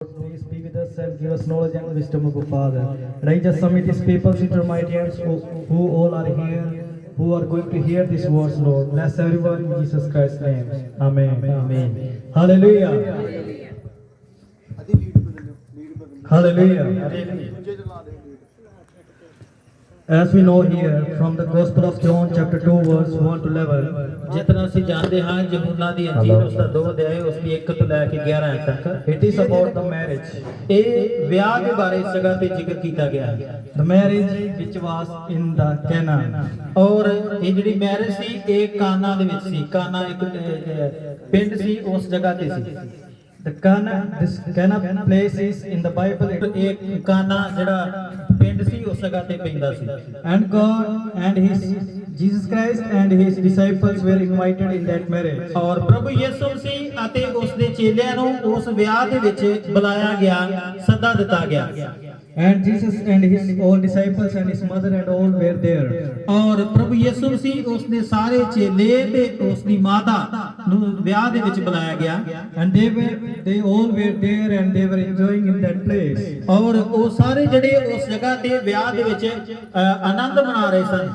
Please be with us and give us knowledge and wisdom of our Father. And I just submit these people into your mighty hands who all are here, who are going to hear these words, Lord. Bless everyone in Jesus Christ's name. Amen. Amen. Hallelujah. Hallelujah. As we know here from the Gospel of John chapter 2 verse 1 to 11, ਜਿਤਨਾ ਅਸੀਂ ਜਾਣਦੇ ਹਾਂ ਯਹੂਨਾ ਦੀ ਅੰਜੀਲ ਉਸ ਦਾ 2 ਅਧਿਆਇ ਉਸ ਦੀ 1 ਤੋਂ ਲੈ ਕੇ 11 ਤੱਕ it is about the marriage. ਇਹ ਵਿਆਹ ਦੇ ਬਾਰੇ ਇਸ ਜਗ੍ਹਾ ਤੇ ਜ਼ਿਕਰ ਕੀਤਾ ਗਿਆ ਹੈ। The marriage which was in the Cana. ਔਰ ਇਹ ਜਿਹੜੀ ਮੈਰਿਜ ਸੀ ਇਹ ਕਾਨਾ ਦੇ ਵਿੱਚ ਸੀ। ਕਾਨਾ ਇੱਕ ਪਿੰਡ ਸੀ, ਉਸ ਜਗ੍ਹਾ ਤੇ ਸੀ। The this Cana place is in the Bible. ਇਹ ਕਾਨਾ ਜਿਹੜਾ ਪਿੰਡ ਸੀ ਉਸ ਜਗ੍ਹਾ ਤੇ ਪੈਂਦਾ ਸੀ। And God and Jesus Christ and his disciples were invited in that marriage. ਔਰ ਪ੍ਰਭੂ ਯਿਸੂ ਮਸੀਹ ਅਤੇ ਉਸ ਦੇ ਚੇਲਿਆਂ ਨੂੰ ਉਸ ਵਿਆਹ ਦੇ ਵਿੱਚ ਬੁਲਾਇਆ ਗਿਆ, ਸੱਦਾ ਦਿੱਤਾ ਗਿਆ। And Jesus and his all disciples and his mother and all were there. ਔਰ ਪ੍ਰਭੂ ਯਿਸੂ ਮਸੀਹ ਉਸ ਦੇ ਸਾਰੇ ਚੇਲੇ ਤੇ ਉਸ ਦੀ ਮਾਤਾ ਨੂੰ ਵਿਆਹ ਦੇ ਵਿੱਚ ਬੁਲਾਇਆ ਗਿਆ। And they all were there and they were enjoying in that place. ਔਰ ਉਹ ਸਾਰੇ ਜਿਹੜੇ ਉਸ ਜਗ੍ਹਾ ਤੇ ਵਿਆਹ ਦੇ ਵਿੱਚ ਆਨੰਦ ਮਨਾ ਰਹੇ ਸਨ।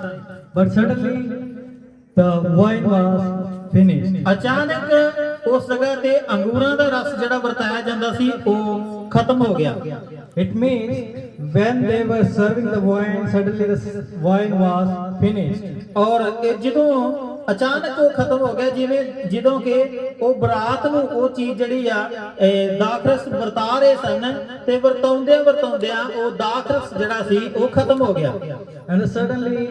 But suddenly the wine was finished. ਅਚਾਨਕ ਉਸ ਜਗ੍ਹਾ ਤੇ ਅੰਗੂਰਾਂ ਦਾ ਰਸ ਜਿਹੜਾ ਵਰਤਾਇਆ ਜਾਂਦਾ ਸੀ ਉਹ ਖਤਮ ਹੋ ਗਿਆ। It means when they were serving the wine, suddenly the wine was finished. ਔਰ ਜਦੋਂ ਅਚਾਨਕ ਉਹ ਖਤਮ ਹੋ ਗਿਆ, ਜਿਵੇਂ ਜਦੋਂ ਕਿ ਉਹ ਬਰਾਤ ਨੂੰ ਉਹ ਚੀਜ਼ ਜਿਹੜੀ ਆ ਦਾਖਰਸ ਵਰਤਾ ਰਹੇ ਸਨ ਤੇ ਵਰਤਾਉਂਦਿਆਂ ਉਹ ਦਾਖਰਸ ਜਿਹੜਾ ਸੀ ਉਹ ਖਤਮ ਹੋ ਗਿਆ। And suddenly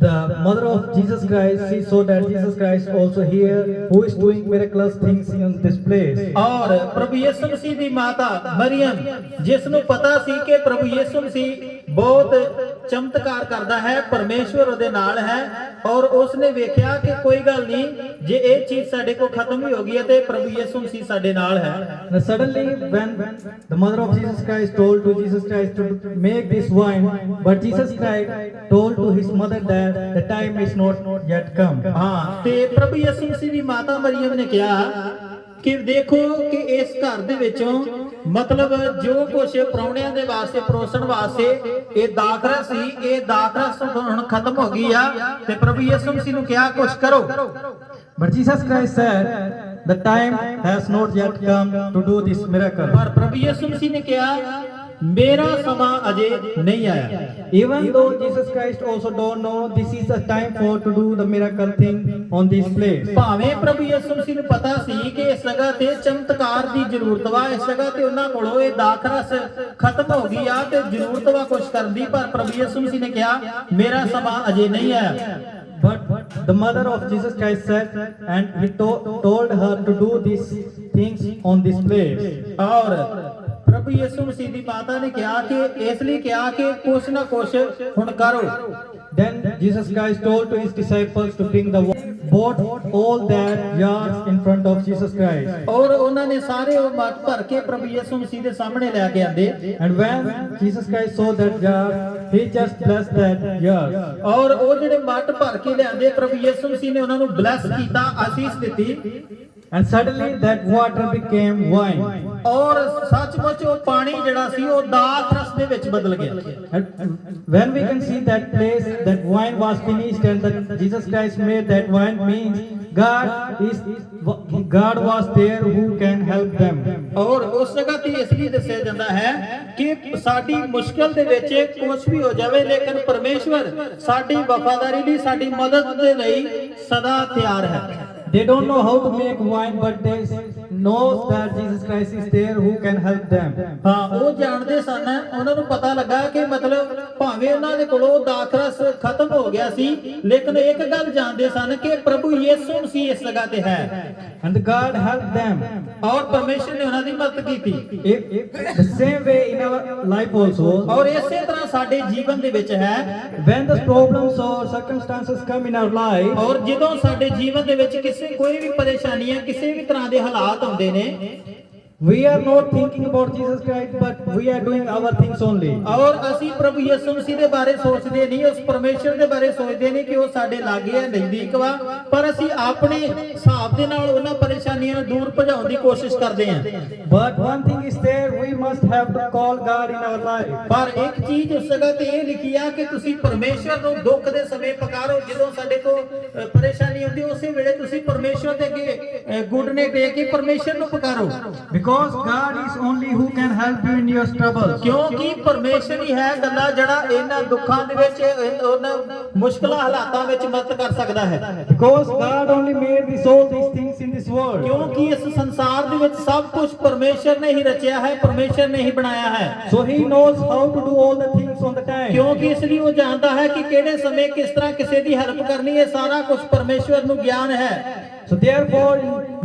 the mother of Jesus Christ, she saw that Jesus Christ also here, who is doing miraculous things in this place. ਔਰ ਪ੍ਰਭੂ ਯਿਸੂ ਮਸੀਹ ਦੀ ਮਾਤਾ ਮਰੀਮ, ਜਿਸ ਨੂੰ ਪਤਾ ਸੀ ਕਿ ਪ੍ਰਭੂ ਯਿਸੂ ਮਸੀਹ ਬਹੁਤ ਚਮਤਕਾਰ ਕਰਦਾ ਹੈ, ਪਰਮੇਸ਼ਵਰ ਉਹਦੇ ਨਾਲ ਹੈ, ਔਰ ਉਸਨੇ ਵੇਖਿਆ ਕਿ ਕੋਈ ਗੱਲ ਨਹੀਂ, ਜੇ ਇਹ ਚੀਜ਼ ਸਾਡੇ ਕੋਲ ਖਤਮ ਹੀ ਹੋ ਗਈ ਹੈ ਤੇ ਪ੍ਰਭੂ ਯਿਸੂ ਮਸੀਹ ਸਾਡੇ ਨਾਲ ਹੈ। And suddenly when the mother of Jesus Christ told to Jesus Christ to make this wine, but Jesus Christ told to his mother that the time is not yet come. ਹਾਂ, ਤੇ ਪ੍ਰਭੂ ਯਿਸੂ ਮਸੀਹ ਦੀ ਮਾਤਾ ਮਰੀਮ ਨੇ ਕਿਹਾ ਕਿ ਦੇਖੋ ਕਿ ਇਸ ਘਰ ਦੇ ਵਿੱਚੋਂ ਮਤਲਬ ਜੋ ਕੁਝ ਪ੍ਰਾਹੁਣਿਆਂ ਦੇ ਵਾਸਤੇ ਪਰੋਸਣ ਵਾਸਤੇ ਇਹ ਦਾਖਰਸ ਸੀ, ਇਹ ਦਾਖਰਸ ਹੁਣ ਖਤਮ ਹੋ ਗਈ ਆ, ਤੇ ਪ੍ਰਭੂ ਯਿਸੂ ਮਸੀਹ ਨੂੰ ਕਿਹਾ ਕੁਝ ਕਰੋ। But Jesus Christ said, the time has not yet come to do this miracle. ਪਰ ਪ੍ਰਭੂ ਯਿਸੂ ਮਸੀਹ ਨੇ ਕਿਹਾ ਮੇਰਾ ਸਮਾਂ ਅਜੇ ਨਹੀਂ ਆਇਆ। Even though Jesus Christ also don't know this is the time for to do the miracle thing on this place. ਭਾਵੇਂ ਪ੍ਰਭੂ ਯਿਸੂ ਮਸੀਹ ਨੂੰ ਪਤਾ ਸੀ ਕਿ ਇਸ ਜਗ੍ਹਾ ਤੇ ਚਮਤਕਾਰ ਦੀ ਜ਼ਰੂਰਤ ਵਾ, ਇਸ ਜਗ੍ਹਾ ਤੇ ਉਹਨਾਂ ਕੋਲੋਂ ਇਹ ਦਾਖਰਸ ਖਤਮ ਹੋ ਗਈ ਆ ਤੇ ਜ਼ਰੂਰਤ ਵਾ ਕੁਝ ਕਰਨ ਦੀ, ਪਰ ਪ੍ਰਭੂ ਯਿਸੂ ਮਸੀਹ ਨੇ ਕਿਹਾ ਮੇਰਾ ਸਮਾਂ ਅਜੇ ਨਹੀਂ ਆਇਆ। But the mother of Jesus Christ said, and he told her to do these things on this place. ਔਰ ਪ੍ਰਭੂ ਯਿਸੂ ਮਸੀਹ ਦੀ ਮਾਤਾ ਨੇ ਕਿਹਾ ਕਿ ਇਸ ਲਈ ਕਿਹਾ ਕਿ ਕੁਛ ਨਾ ਕੁਛ ਹੁਣ ਕਰੋ। Then Jesus Christ told to his disciples to bring the brought all that jars in front of Jesus Christ. ਔਰ ਉਹਨਾਂ ਨੇ ਸਾਰੇ ਉਹ ਮੱਟ ਭਰ ਕੇ ਪ੍ਰਭੂ ਯਿਸੂ ਮਸੀਹ ਦੇ ਸਾਹਮਣੇ ਲੈ ਕੇ ਆਂਦੇ। And when Jesus Christ saw that jar, he just blessed that jar. ਔਰ ਉਹ ਜਿਹੜੇ ਮੱਟ ਭਰ ਕੇ ਲਿਆਂਦੇ ਪ੍ਰਭੂ ਯਿਸੂ ਮਸੀਹ ਨੇ ਉਹਨਾਂ ਨੂੰ ਬਲੈਸ ਕੀਤਾ, ਆਸੀਸ ਦਿੱਤੀ। And suddenly that water became wine. ਔਰ ਸੱਚਮੁੱਚ ਉਹ ਪਾਣੀ ਜਿਹੜਾ ਸੀ ਉਹ ਦਾਖਰਸ ਦੇ ਵਿੱਚ ਬਦਲ ਗਿਆ। And when we can see that place, that wine was finished and that Jesus Christ made that wine, means God was there who can help them. ਔਰ ਉਸ ਜਗ੍ਹਾ ਤੇ ਇਸ ਲਈ ਦੱਸਿਆ ਜਾਂਦਾ ਹੈ ਕਿ ਸਾਡੀ ਮੁਸ਼ਕਲ ਦੇ ਵਿੱਚ ਕੁਝ ਵੀ ਹੋ ਜਾਵੇ, ਲੇਕਿਨ ਪਰਮੇਸ਼ਵਰ ਸਾਡੀ ਵਫਾਦਾਰੀ ਲਈ, ਸਾਡੀ ਮਦਦ ਦੇ ਲਈ ਸਦਾ ਤਿਆਰ ਹੈ। They don't know how to make wine, but they know that Jesus Christ is there who can help them. ਹਾਂ, ਉਹ ਜਾਣਦੇ ਸਨ, ਉਹਨਾਂ ਨੂੰ ਪਤਾ ਲੱਗਾ ਕਿ ਮਤਲਬ ਭਾਵੇਂ ਉਹਨਾਂ ਦੇ ਕੋਲੋਂ ਦਾਖਰਸ ਖਤਮ ਹੋ ਗਿਆ ਸੀ, ਲੇਕਿਨ ਇੱਕ ਗੱਲ ਜਾਣਦੇ ਸਨ ਕਿ ਪ੍ਰਭੂ ਯਿਸੂ ਮਸੀਹ ਇਸ ਜਗ੍ਹਾ ਤੇ ਹੈ। And God helped them. ਔਰ ਪਰਮੇਸ਼ਰ ਨੇ ਉਹਨਾਂ ਦੀ ਮਦਦ ਕੀਤੀ। The same way in our life also. ਔਰ ਇਸੇ ਤਰ੍ਹਾਂ ਸਾਡੇ ਜੀਵਨ ਦੇ ਵਿੱਚ ਹੈ। When the problems or circumstances come in our life, ਔਰ ਜਦੋਂ ਸਾਡੇ ਜੀਵਨ ਦੇ ਵਿੱਚ ਕੋਈ ਵੀ ਪਰੇਸ਼ਾਨੀਆਂ, ਕਿਸੇ ਵੀ ਤਰ੍ਹਾਂ ਦੇ ਹਾਲਾਤ ਹੁੰਦੇ ਨੇ, We are not thinking about Jesus Christ, but we are doing our things only. ਔਰ ਅਸੀਂ ਪ੍ਰਭੂ ਯਿਸੂ ਮਸੀਹ ਦੇ ਬਾਰੇ ਸੋਚਦੇ ਨਹੀਂ, ਉਸ ਪਰਮੇਸ਼ਰ ਦੇ ਬਾਰੇ ਸੋਚਦੇ ਨਹੀਂ ਕਿ ਉਹ ਸਾਡੇ ਲਾਗੇ ਹੈ, ਨਜ਼ਦੀਕ ਵਾ, ਪਰ ਅਸੀਂ ਆਪਣੇ ਹਿਸਾਬ ਦੇ ਨਾਲ ਉਹਨਾਂ ਪਰੇਸ਼ਾਨੀਆਂ ਨੂੰ ਦੂਰ ਭਜਾਉਣ ਦੀ ਕੋਸ਼ਿਸ਼ ਕਰਦੇ ਹਾਂ। But one thing is there, we must have to call God in our life. ਪਰ ਇੱਕ ਚੀਜ਼ ਉਸ ਜਗ੍ਹਾ ਤੇ ਇਹ ਲਿਖੀ ਆ ਕਿ ਤੁਸੀਂ ਪਰਮੇਸ਼ਰ ਨੂੰ ਦੁੱਖ ਦੇ ਸਮੇਂ ਪੁਕਾਰੋ। ਜਦੋਂ ਸਾਡੇ ਕੋਲ ਪਰੇਸ਼ਾਨੀ ਹੁੰਦੀ ਉਸੇ ਵੇਲੇ ਤੁਸੀਂ ਪਰਮੇਸ਼ਰ ਦੇ ਅੱਗੇ ਗੁੱਟਨੇ ਟੇਕ ਕੇ ਪਰਮੇਸ਼ਰ ਨੂੰ ਪੁਕਾਰੋ। Because God is only who can help you in your troubles. ਕਿਉਂਕਿ ਪਰਮੇਸ਼ਰ ਹੀ ਹੈ ਗੱਲਾਂ ਜਿਹੜਾ ਇਹਨਾਂ ਦੁੱਖਾਂ ਦੇ ਵਿੱਚ, ਉਹਨਾਂ ਮੁਸ਼ਕਲਾਂ ਹਾਲਾਤਾਂ ਵਿੱਚ ਮਦਦ ਕਰ ਸਕਦਾ ਹੈ। Because God only made all these things in this world. ਕਿਉਂਕਿ ਇਸ ਸੰਸਾਰ ਦੇ ਵਿੱਚ ਸਭ ਕੁਝ ਪਰਮੇਸ਼ਰ ਨੇ ਹੀ ਰਚਿਆ ਹੈ, ਪਰਮੇਸ਼ਰ ਨੇ ਹੀ ਬਣਾਇਆ ਹੈ। So He knows how to do all the things on the time. ਕਿਉਂਕਿ ਇਸ ਲਈ ਉਹ ਜਾਣਦਾ ਹੈ ਕਿ ਕਿਹੜੇ ਸਮੇਂ ਕਿਸ ਤਰ੍ਹਾਂ ਕਿਸੇ ਦੀ ਹੈਲਪ ਕਰਨੀ ਹੈ। ਸਾਰਾ ਕੁਝ ਪਰਮੇਸ਼ਰ ਨੂੰ ਗਿਆਨ ਹੈ। So therefore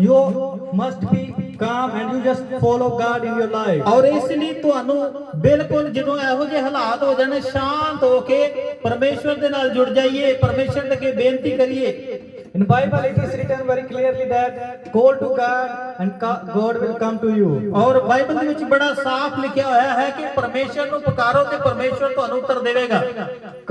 you must be calm and you just follow God in your life. ਔਰ ਇਸ ਲਈ ਤੁਹਾਨੂੰ ਬਿਲਕੁਲ ਜਦੋਂ ਇਹੋ ਜਿਹੇ ਹਾਲਾਤ ਹੋ ਜਾਣ, ਸ਼ਾਂਤ ਹੋ ਕੇ ਪਰਮੇਸ਼ਰ ਦੇ ਨਾਲ ਜੁੜ ਜਾਈਏ, ਪਰਮੇਸ਼ਰ ਦੇ ਅੱਗੇ ਬੇਨਤੀ ਕਰੀਏ। In Bible it is written very clearly that call to God and God will come to you. ਔਰ ਬਾਈਬਲ ਦੇ ਵਿੱਚ ਬੜਾ ਸਾਫ਼ ਲਿਖਿਆ ਹੋਇਆ ਹੈ ਕਿ ਪਰਮੇਸ਼ਰ ਨੂੰ ਪੁਕਾਰੋ ਤੇ ਪਰਮੇਸ਼ਰ ਤੁਹਾਨੂੰ ਉੱਤਰ ਦੇਵੇਗਾ।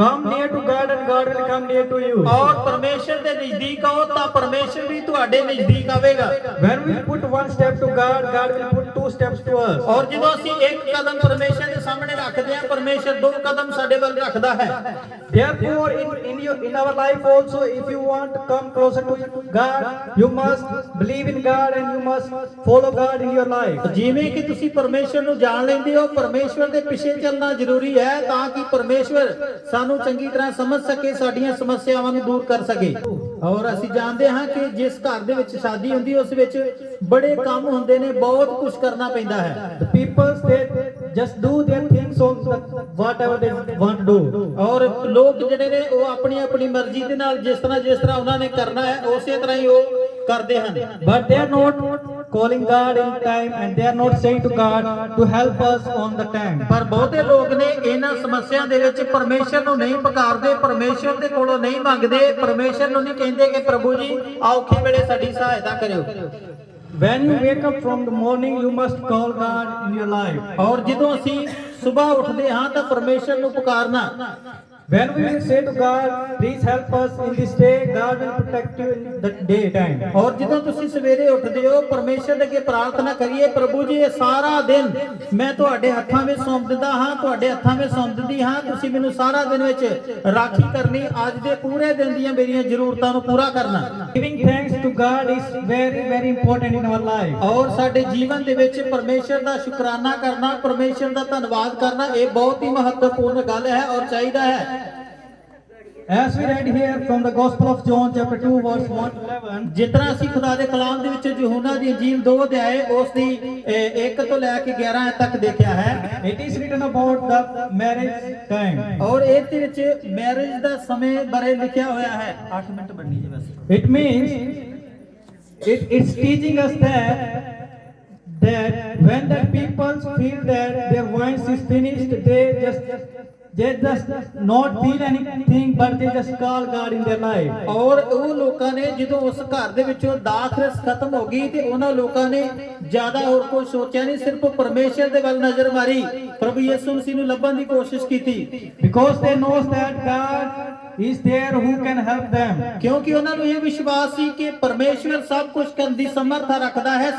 Come near to God and God will come near to you. ਔਰ ਪਰਮੇਸ਼ਰ ਦੇ ਨਜ਼ਦੀਕ ਆਓ ਤਾਂ ਪਰਮੇਸ਼ਰ ਵੀ ਤੁਹਾਡੇ ਨਜ਼ਦੀਕ ਆਵੇਗਾ। When we put one step to God, God will put two steps to us. ਔਰ ਜਦੋਂ ਅਸੀਂ ਇੱਕ ਕਦਮ ਪਰਮੇਸ਼ਰ ਦੇ ਸਾਹਮਣੇ ਰੱਖਦੇ ਹਾਂ, ਪਰਮੇਸ਼ਰ ਦੋ ਕਦਮ ਸਾਡੇ ਵੱਲ ਰੱਖਦਾ ਹੈ। Therefore in our life also, if you want to come closer to God, you must believe in God and you must follow God in your life. ਜਿਵੇਂ ਕਿ ਤੁਸੀਂ ਪਰਮੇਸ਼ਰ ਨੂੰ ਜਾਣ ਲੈਂਦੇ ਹੋ, ਪਰਮੇਸ਼ਰ ਦੇ ਪਿੱਛੇ ਚੱਲਣਾ ਜ਼ਰੂਰੀ ਹੈ ਤਾਂ ਕਿ ਪਰਮੇਸ਼ਰ ਸਾਨੂੰ ਚੰਗੀ ਤਰ੍ਹਾਂ ਸਮਝ ਸਕੇ, ਸਾਡੀਆਂ ਸਮੱਸਿਆਵਾਂ ਨੂੰ ਦੂਰ ਕਰ ਸਕੇ। ਔਰ ਅਸੀਂ ਜਾਣਦੇ ਹਾਂ ਕਿ ਜਿਸ ਘਰ ਦੇ ਵਿੱਚ ਸ਼ਾਦੀ ਹੁੰਦੀ ਉਸ ਵਿੱਚ ਬੜੇ ਕੰਮ ਹੁੰਦੇ ਨੇ, ਬਹੁਤ ਕੁਝ ਕਰਨਾ ਪੈਂਦਾ ਹੈ। The people they just do their things on whatever they want to do. ਔਰ ਲੋਕ ਜਿਹੜੇ ਨੇ ਉਹ ਆਪਣੀ ਆਪਣੀ ਮਰਜ਼ੀ ਦੇ ਨਾਲ ਜਿਸ ਤਰ੍ਹਾਂ ਉਹਨਾਂ ਨੇ ਕਰਨਾ ਹੈ ਉਸੇ ਤਰ੍ਹਾਂ ਹੀ ਉਹ ਕਰਦੇ ਹਨ। But they are not calling God in time and they are not saying to God to help us on the time. ਪਰ ਬਹੁਤੇ ਲੋਕ ਨੇ ਇਹਨਾਂ ਸਮੱਸਿਆ ਦੇ ਵਿੱਚ ਪਰਮੇਸ਼ਰ ਨੂੰ ਨਹੀਂ ਪੁਕਾਰਦੇ, ਪਰਮੇਸ਼ਰ ਦੇ ਕੋਲੋਂ ਨਹੀਂ ਮੰਗਦੇ, ਪਰਮੇਸ਼ਰ ਨੂੰ ਨਹੀਂ ਕਹਿੰਦੇ ਕਿ ਪ੍ਰਭੂ ਜੀ ਔਖੇ ਵੇਲੇ ਸਾਡੀ ਸਹਾਇਤਾ ਕਰਿਓ। When you wake up from the morning, you must call God in your life. ਔਰ ਜਦੋਂ ਅਸੀਂ ਸਵੇਰ ਉੱਠਦੇ ਹਾਂ ਤਾਂ ਪਰਮੇਸ਼ਰ ਨੂੰ ਪੁਕਾਰਨਾ। When we will say to God, please help us in this day, God will protect you in the daytime. ਔਰ ਜਦੋਂ ਤੁਸੀਂ ਸਵੇਰੇ ਉੱਠਦੇ ਹੋ ਪਰਮੇਸ਼ਰ ਦੇ ਅੱਗੇ ਪ੍ਰਾਰਥਨਾ ਕਰੀਏ, ਪ੍ਰਭੂ ਜੀ ਇਹ ਸਾਰਾ ਦਿਨ ਮੈਂ ਤੁਹਾਡੇ ਹੱਥਾਂ ਵਿੱਚ ਸੌਂਪ ਦਿੰਦਾ ਹਾਂ, ਤੁਹਾਡੇ ਹੱਥਾਂ ਵਿੱਚ ਸੌਂਪ ਦਿੰਦੀ ਹਾਂ, ਤੁਸੀਂ ਮੈਨੂੰ ਸਾਰਾ ਦਿਨ ਵਿੱਚ ਰਾਖੀ ਕਰਨੀ, ਅੱਜ ਦੇ ਪੂਰੇ ਦਿਨ ਦੀਆਂ ਮੇਰੀਆਂ ਜ਼ਰੂਰਤਾਂ ਨੂੰ ਪੂਰਾ ਕਰਨਾ। Giving thanks to God is very, very important in our life. ਔਰ ਸਾਡੇ ਜੀਵਨ ਦੇ ਵਿੱਚ ਪਰਮੇਸ਼ਰ ਦਾ ਸ਼ੁਕਰਾਨਾ ਕਰਨਾ, ਪਰਮੇਸ਼ਰ ਦਾ ਧੰਨਵਾਦ ਕਰਨਾ, ਇਹ ਬਹੁਤ ਹੀ ਮਹੱਤਵਪੂਰਨ ਗੱਲ ਹੈ ਔਰ ਚਾਹੀਦਾ ਹੈ। As we read here from the Gospel of John chapter 2 verse 1 to 11, ਜਿਸ ਤਰ੍ਹਾਂ ਅਸੀਂ ਖੁਦਾ ਦੇ ਕਲਾਮ ਦੇ ਵਿੱਚ ਯਹੂਨਾ ਦੀ ਇੰਜੀਲ 2 ਅਧਿਆਏ ਉਸ ਦੀ 1 ਤੋਂ ਲੈ ਕੇ 11 ਤੱਕ ਦੇਖਿਆ ਹੈ। it is written about the marriage time. ਔਰ ਇਹ ਦੇ ਵਿੱਚ ਮੈਰਿਜ ਦਾ ਸਮੇਂ ਬਾਰੇ ਲਿਖਿਆ ਹੋਇਆ ਹੈ। 8 ਮਿੰਟ ਬਣਨੀ ਜੀ ਬਸ। It means it's teaching us that when the people feel that their wine is finished, they just not feel anything, but they just call God in their life. ਔਰ ਉਹ ਲੋਕਾਂ ਨੇ ਜਦੋਂ ਉਸ ਘਰ ਦੇ ਵਿੱਚੋਂ ਦਾਖਰਸ ਖਤਮ ਹੋ ਗਈ ਤੇ ਉਹਨਾਂ ਲੋਕਾਂ ਨੇ ਜ਼ਿਆਦਾ ਹੋਰ ਕੁਝ ਸੋਚਿਆ ਨਹੀਂ, ਸਿਰਫ ਪਰਮੇਸ਼ਰ ਦੇ ਵੱਲ ਨਜ਼ਰ ਮਾਰੀ, ਪ੍ਰਭੂ ਯਿਸੂ ਮਸੀਹ ਨੂੰ ਲੱਭਣ ਦੀ ਕੋਸ਼ਿਸ਼ ਕੀਤੀ। Because they knows that God is there who can help them. ਕਿਉਂਕਿ ਉਹਨਾਂ ਨੂੰ ਇਹ ਵਿਸ਼ਵਾਸ ਸੀ ਕਿ ਪਰਮੇਸ਼ਰ ਸਭ ਕੁਝ ਕਰਨ ਦੀ ਸਮਰੱਥਾ ਰੱਖਦਾ ਹੈ।